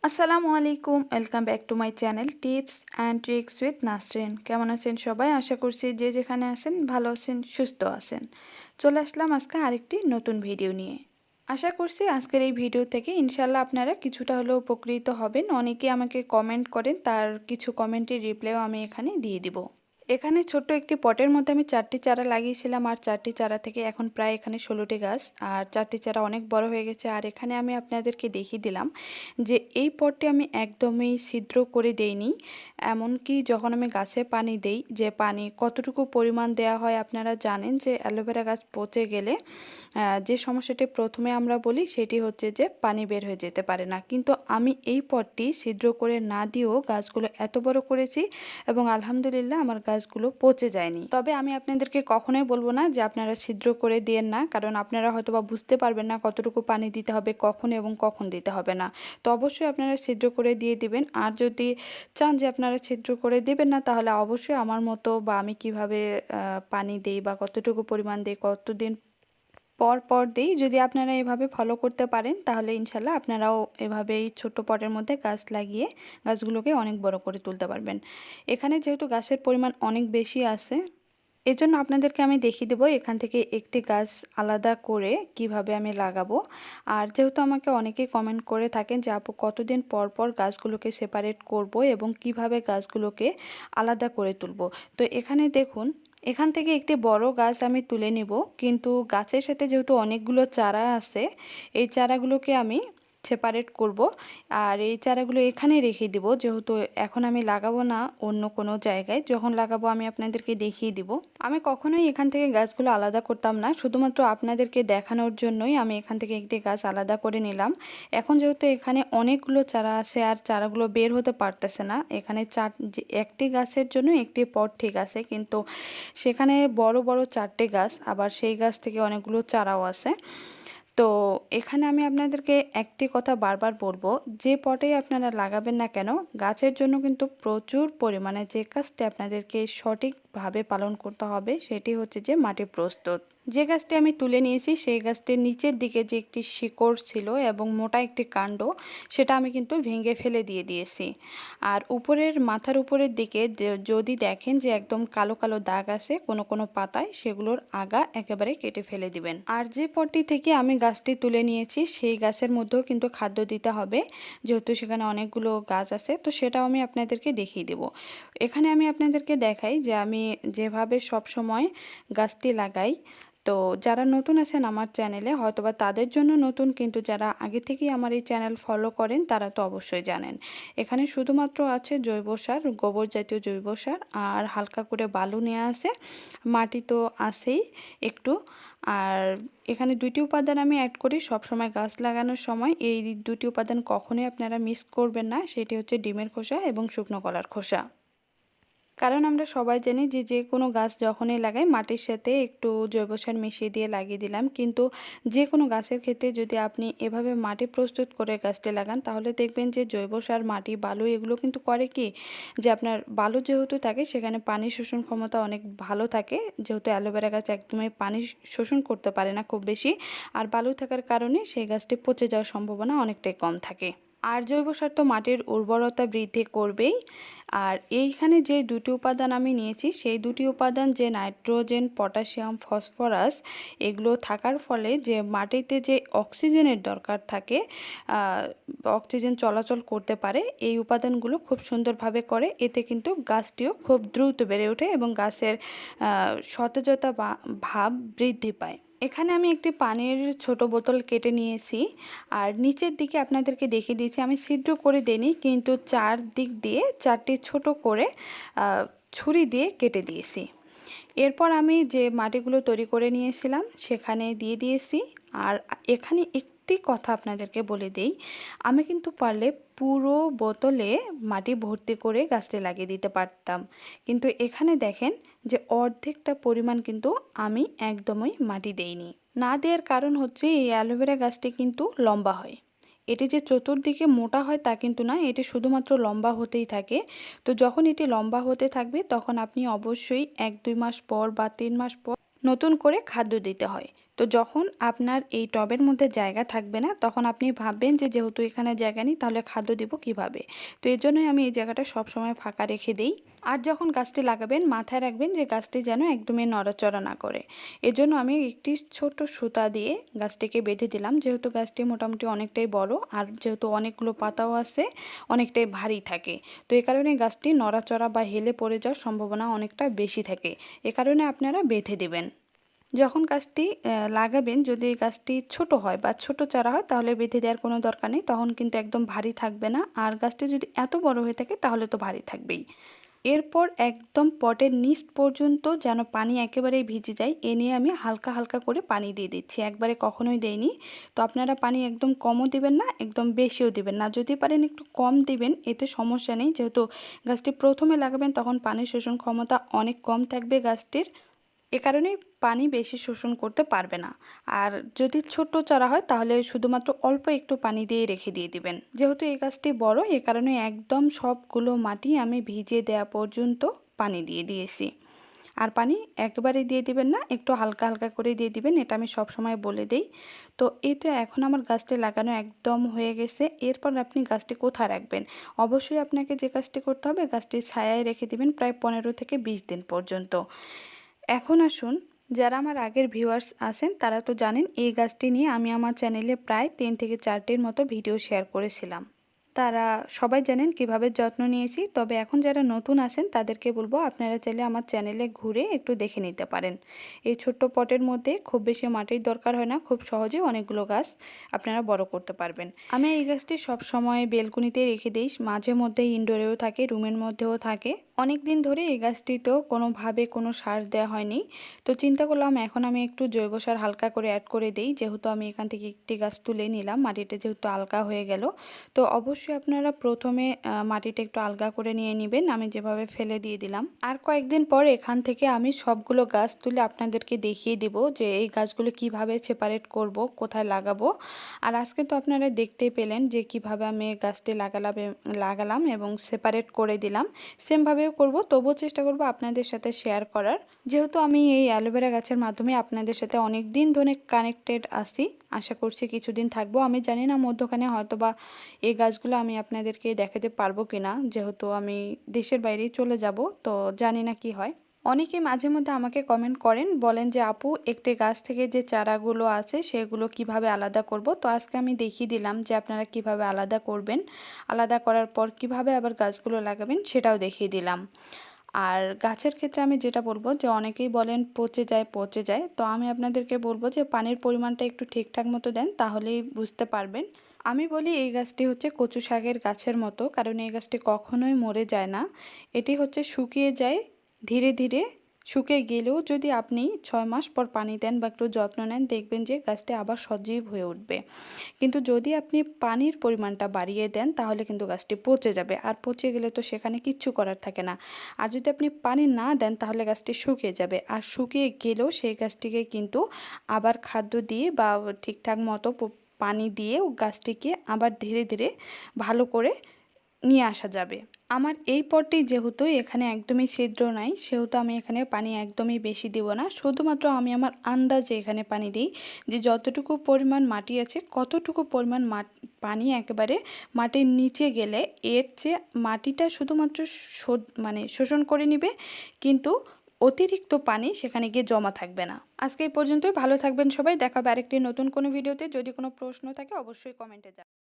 আসসালামু আলাইকুম, welcome back to my channel tips and tricks with Nasrin. কেমন আছেন সবাই? আশা করছি যে যেখানে আছেন ভালো আছেন, সুস্থ আছেন। চলে আসলাম আজকে আরেকটি নতুন ভিডিও নিয়ে। আশা করছি আজকের এই ভিডিও থেকে ইনশাল্লাহ আপনারা কিছুটা হলেও উপকৃত হবেন। অনেকে আমাকে কমেন্ট করেন, তার কিছু কমেন্টের রিপ্লাইও আমি এখানে দিয়ে দিব। এখানে ছোট্ট একটি পটের মধ্যে আমি 4টি চারা লাগিয়েছিলাম, আর 4টি চারা থেকে এখন প্রায় এখানে 16টি গাছ, আর 4টি চারা অনেক বড় হয়ে গেছে। আর এখানে আমি আপনাদেরকে দেখিয়ে দিলাম যে এই পটটি আমি একদমই ছিদ্র করে দেইনি। এমনকি যখন আমি গাছে পানি দেই, যে পানি কতটুকু পরিমাণ দেওয়া হয় আপনারা জানেন যে অ্যালোভেরা গাছ পচে গেলে যে সমস্যাটি প্রথমে আমরা বলি সেটি হচ্ছে যে পানি বের হয়ে যেতে পারে না। কিন্তু আমি এই পটটি ছিদ্র করে না দিয়েও গাছগুলো এত বড় করেছি এবং আলহামদুলিল্লাহ আমার গাছগুলো পচে যায়নি। তবে আমি আপনাদেরকে কখনোই বলবো না যে আপনারা ছিদ্র করে দিয়েন না, কারণ আপনারা হয়তোবা বুঝতে পারবেন না কতটুকু পানি দিতে হবে, কখন এবং কখন দিতে হবে না। তো অবশ্যই আপনারা ছিদ্র করে দিয়ে দিবেন। আর যদি চান যে আপনারা ছিদ্র করে দিবেন না, তাহলে অবশ্যই আমার মতো বা আমি কিভাবে পানি দেই বা কতটুকু পরিমাণ দিই, কতদিন পর পর দিই, যদি আপনারা এভাবে ফলো করতে পারেন তাহলে ইনশাল্লাহ আপনারাও এভাবেই ছোট্ট পটের মধ্যে গাছ লাগিয়ে গাছগুলোকে অনেক বড় করে তুলতে পারবেন। এখানে যেহেতু গাছের পরিমাণ অনেক বেশি আছে, এজন্য আপনাদেরকে আমি দেখিয়ে দেবো এখান থেকে একটি গাছ আলাদা করে কিভাবে আমি লাগাবো। আর যেহেতু আমাকে অনেকেই কমেন্ট করে থাকেন যে আপু কতদিন পর পর গাছগুলোকে সেপারেট করব এবং কিভাবে গাছগুলোকে আলাদা করে তুলব। তো এখানে দেখুন, এখান থেকে একটি বড় গাছ আমি তুলে নিব, কিন্তু গাছের সাথে যেহেতু অনেকগুলো চারা আছে, এই চারাগুলোকে আমি সেপারেট করব। আর এই চারাগুলো এখানে রেখে দিব, যেহেতু এখন আমি লাগাবো না অন্য কোনো জায়গায়, যখন লাগাবো আমি আপনাদেরকে দেখিয়ে দিব। আমি কখনোই এখান থেকে গাছগুলো আলাদা করতাম না, শুধুমাত্র আপনাদেরকে দেখানোর জন্যই আমি এখান থেকে একটি গাছ আলাদা করে নিলাম। এখন যেহেতু এখানে অনেকগুলো চারা আছে আর চারাগুলো বের হতে পারতেছে না, এখানে একটি গাছের জন্য একটি পট ঠিক আছে, কিন্তু সেখানে বড় বড় 4টে গাছ, আবার সেই গাছ থেকে অনেকগুলো চারাও আছে। তো এখানে আমি আপনাদেরকে একটি কথা বারবার বলবো, যে পটেই আপনারা লাগাবেন না কেন, গাছের জন্য কিন্তু প্রচুর পরিমাণে যে কাজটি আপনাদেরকে সঠিকভাবে পালন করতে হবে সেটি হচ্ছে যে মাটি প্রস্তুত। যে গাছটি আমি তুলে নিয়েছি সেই গাছটির নিচের দিকে যে একটি শিকড় ছিল এবং মোটা একটি কাণ্ড, সেটা আমি কিন্তু ভেঙে ফেলে দিয়েছি। আর উপরের মাথার উপরের দিকে যদি দেখেন যে একদম কালো কালো দাগ আছে কোনো কোনো পাতায়, সেগুলোর আগা একেবারে কেটে ফেলে দিবেন। আর যে পটটি থেকে আমি গাছটি তুলে নিয়েছি সেই গাছের মধ্যেও কিন্তু খাদ্য দিতে হবে, যেহেতু সেখানে অনেকগুলো গাছ আছে, তো সেটাও আমি আপনাদেরকে দেখিয়ে দেব। এখানে আমি আপনাদেরকে দেখাই যে আমি যেভাবে সব সময় গাছটি লাগাই। তো যারা নতুন আছেন আমার চ্যানেলে হয়তোবা তাদের জন্য নতুন, কিন্তু যারা আগে থেকেই আমার এই চ্যানেল ফলো করেন তারা তো অবশ্যই জানেন। এখানে শুধুমাত্র আছে জৈব সার, গোবর জাতীয় জৈব সার, আর হালকা করে বালু নেওয়া আছে, মাটি তো আছেই একটু। আর এখানে দুইটি উপাদান আমি অ্যাড করি সব সময় গাছ লাগানোর সময়। এই দুটি উপাদান কখনোই আপনারা মিস করবেন না, সেটি হচ্ছে ডিমের খোসা এবং শুকনো কলার খোসা। কারণ আমরা সবাই জানি যে যে কোনো গাছ যখনই লাগাই মাটির সাথে একটু জৈব সার মিশিয়ে দিয়ে লাগিয়ে দিলাম, কিন্তু যে কোনো গাছের ক্ষেত্রে যদি আপনি এভাবে মাটি প্রস্তুত করে গাছটি লাগান তাহলে দেখবেন যে জৈব সার, মাটি, বালু এগুলো কিন্তু করে কি, যে আপনার বালু যেহেতু থাকে সেখানে পানি শোষণ ক্ষমতা অনেক ভালো থাকে, যেহেতু অ্যালোভেরা গাছ একদমই পানি শোষণ করতে পারে না খুব বেশি, আর বালু থাকার কারণে সেই গাছটি পচে যাওয়ার সম্ভাবনা অনেকটাই কম থাকে। আর জৈব সার তো মাটির উর্বরতা বৃদ্ধি করবেই। আর এইখানে যে দুটি উপাদান আমি নিয়েছি সেই দুটি উপাদান, যে নাইট্রোজেন, পটাশিয়াম, ফসফরাস, এগুলো থাকার ফলে যে মাটিতে যে অক্সিজেনের দরকার থাকে, অক্সিজেন চলাচল করতে পারে, এই উপাদানগুলো খুব সুন্দরভাবে করে। এতে কিন্তু গাছটিও খুব দ্রুত বেড়ে ওঠে এবং গাছের সতেজতা বা ভাব বৃদ্ধি পায়। এখানে আমি একটি পানির ছোট বোতল কেটে নিয়েছি, আর নিচের দিকে আপনাদেরকে দেখিয়ে দিয়েছি আমি ছিদ্র করে দিইনি, কিন্তু চারদিক দিয়ে 4টি ছোট করে ছুরি দিয়ে কেটে দিয়েছি। এরপর আমি যে মাটিগুলো তৈরি করে নিয়েছিলাম সেখানে দিয়ে দিয়েছি। আর এখানে একটি কথা আপনাদেরকে বলে দেই, আমি কিন্তু পারলে পুরো বোতলে মাটি ভর্তি করে গাছটি লাগিয়ে দিতে পারতাম, কিন্তু এখানে দেখেন যে অর্ধেকটা পরিমাণ কিন্তু আমি একদমই মাটি দেইনি। না দেওয়ার কারণ হচ্ছে এই অ্যালোভেরা গাছটি কিন্তু লম্বা হয়। এটি যে চতুর্দিকে মোটা হয় তা কিন্তু না, এটি শুধুমাত্র লম্বা হতেই থাকে। তো যখন এটি লম্বা হতে থাকবে তখন আপনি অবশ্যই 1-2 মাস পর বা 3 মাস পর নতুন করে খাদ্য দিতে হয়। তো যখন আপনার এই টবের মধ্যে জায়গা থাকবে না, তখন আপনি ভাববেন যে যেহেতু এখানে জায়গা নেই তাহলে খাদ্য দিব কিভাবে। তো এই জন্যই আমি এই জায়গাটা সবসময় ফাঁকা রেখে দিই। আর যখন গাছটি লাগাবেন মাথায় রাখবেন যে গাছটি যেন একদমই নড়াচড়া না করে। এজন্য আমি একটি ছোট সুতা দিয়ে গাছটিকে বেঁধে দিলাম, যেহেতু গাছটি মোটামুটি অনেকটাই বড় আর যেহেতু অনেকগুলো পাতাও আছে, অনেকটাই ভারী থাকে। তো এই কারণে গাছটি নড়াচড়া বা হেলে পড়ে যাওয়ার সম্ভাবনা অনেকটা বেশি থাকে। এ কারণে আপনারা বেঁধে দিবেন। যখন গাছটি লাগাবেন, যদি গাছটি ছোট হয় বা ছোট চারা হয় তাহলে বেঁধে দেওয়ার কোনো দরকার নেই, তখন কিন্তু একদম ভারী থাকবে না। আর গাছটি যদি এত বড় হয়ে থাকে তাহলে তো ভারী থাকবেই। এরপর একদম পটের নিচ পর্যন্ত যেন পানি একেবারেই ভিজে যায় এ নিয়ে আমি হালকা হালকা করে পানি দিয়ে দিচ্ছি, একবারে কখনোই দেইনি। তো আপনারা পানি একদম কমও দিবেন না, একদম বেশিও দিবেন না, যদি পারেন একটু কম দিবেন, এতে সমস্যা নেই। যেহেতু গাছটি প্রথমে লাগাবেন তখন পানি শোষণ ক্ষমতা অনেক কম থাকবে গাছটির, এ কারণেই পানি বেশি শোষণ করতে পারবে না। আর যদি ছোট চারা হয় তাহলে শুধুমাত্র অল্প একটু পানি দিয়ে রেখে দিয়ে দিবেন। যেহেতু এই গাছটি বড়, এ কারণে একদম সবগুলো মাটি আমি ভিজিয়ে দেওয়া পর্যন্ত পানি দিয়ে দিয়েছি। আর পানি একবারে দিয়ে দিবেন না, একটু হালকা হালকা করে দিয়ে দিবেন, এটা আমি সব সময় বলে দেই। তো এই তো এখন আমার গাছটি লাগানো একদম হয়ে গেছে। এরপর আপনি গাছটি কোথায় রাখবেন? অবশ্যই আপনাকে যে কাজটি করতে হবে, গাছটি ছায়ায় রেখে দিবেন প্রায় 15 থেকে 20 দিন পর্যন্ত। এখন আসুন, যারা আমার আগের ভিউয়ার্স আছেন তারা তো জানেন এই গাছটি নিয়ে আমি আমার চ্যানেলে প্রায় 3 থেকে 4টির মতো ভিডিও শেয়ার করেছিলাম। তারা সবাই জানেন কিভাবে যত্ন নিয়েছি। তবে এখন যারা নতুন আছেন তাদেরকে বলবো আপনারা চাইলে আমার চ্যানেলে ঘুরে একটু দেখে নিতে পারেন। এই ছোট্ট পটের মধ্যে খুব বেশি মাটির দরকার হয় না, খুব সহজে অনেকগুলো গাছ আপনারা বড় করতে পারবেন। আমি এই গাছটি সব সময় বেলকনিতে রেখে দিই, মাঝে মধ্যে ইনডোরেও থাকে, রুমের মধ্যেও থাকে। অনেক দিন ধরে এই গাছটিতেও কোনোভাবে কোনো সার দেওয়া হয়নি। তো চিন্তা করলাম এখন আমি একটু জৈব সার হালকা করে অ্যাড করে দিই, যেহেতু আমি এখান থেকে একটি গাছ তুলে নিলাম, মাটিটা যেহেতু হালকা হয়ে গেল। তো অবশ্যই আপনারা প্রথমে মাটিটা একটু আলগা করে নিয়ে নেবেন, আমি যেভাবে ফেলে দিয়ে দিলাম। আর কয়েকদিন পর এখান থেকে আমি সবগুলো গাছ তুলে আপনাদেরকে দেখিয়ে দিব যে এই গাছগুলো কিভাবে সেপারেট করব, কোথায় লাগাবো। আর আজকে তো আপনারা দেখতেই পেলেন যে কিভাবে আমি গাছটি লাগালাম এবং সেপারেট করে দিলাম। সেমভাবেও করব, তবুও চেষ্টা করব আপনাদের সাথে শেয়ার করার। যেহেতু আমি এই অ্যালোভেরা গাছের মাধ্যমে আপনাদের সাথে অনেক দিন ধরে কানেক্টেড আছি, আশা করছি কিছুদিন থাকবো। আমি জানি না মধ্যখানে হয়তোবা এই গাছগুলো আমি আপনাদেরকে দেখাতে পারবো কিনা, যেহেতু আমি দেশের বাইরেই চলে যাব, তো জানি না কি হয়। অনেকে মাঝে মধ্যে আমাকে কমেন্ট করেন, বলেন যে আপু একটি গাছ থেকে যে চারাগুলো আছে সেগুলো কিভাবে আলাদা করব। তো আজকে আমি দেখিয়ে দিলাম যে আপনারা কিভাবে আলাদা করবেন, আলাদা করার পর কিভাবে আবার গাছগুলো লাগাবেন সেটাও দেখিয়ে দিলাম। আর গাছের ক্ষেত্রে আমি যেটা বলবো যে অনেকেই বলেন পচে যায় পচে যায়, তো আমি আপনাদেরকে বলবো যে পানির পরিমাণটা একটু ঠিকঠাক মতো দেন, তাহলেই বুঝতে পারবেন। আমি বলি এই গাছটি হচ্ছে কচু শাকের গাছের মতো, কারণ এই গাছটি কখনোই মরে যায় না। এটি হচ্ছে শুকিয়ে যায় ধীরে ধীরে, শুকিয়ে গেলেও যদি আপনি 6 মাস পর পানি দেন বা একটু যত্ন নেন, দেখবেন যে গাছটি আবার সজীব হয়ে উঠবে। কিন্তু যদি আপনি পানির পরিমাণটা বাড়িয়ে দেন তাহলে কিন্তু গাছটি পচে যাবে, আর পচে গেলে তো সেখানে কিচ্ছু করার থাকে না। আর যদি আপনি পানি না দেন তাহলে গাছটি শুকিয়ে যাবে, আর শুকিয়ে গেলেও সেই গাছটিকে কিন্তু আবার খাদ্য দিয়ে বা ঠিকঠাক মতো পানি দিয়ে গাছটিকে আবার ধীরে ধীরে ভালো করে নিয়ে আসা যাবে। আমার এই পটটি যেহেতু এখানে একদমই ছিদ্র নাই, সেহেতু আমি এখানে পানি একদমই বেশি দিব না, শুধুমাত্র আমি আমার আন্দাজে এখানে পানি দিই, যে যতটুকু পরিমাণ মাটি আছে কতটুকু পরিমাণ পানি একেবারে মাটির নিচে গেলে এর যে মাটিটা শুধুমাত্র মানে শোষণ করে নিবে, কিন্তু অতিরিক্ত পানি সেখানে গিয়ে জমা থাকবে না। আজকে এই পর্যন্তই, ভালো থাকবেন সবাই, দেখা হবে আরেকটি নতুন কোনো ভিডিওতে। যদি কোনো প্রশ্ন থাকে অবশ্যই কমেন্টে জানাবেন।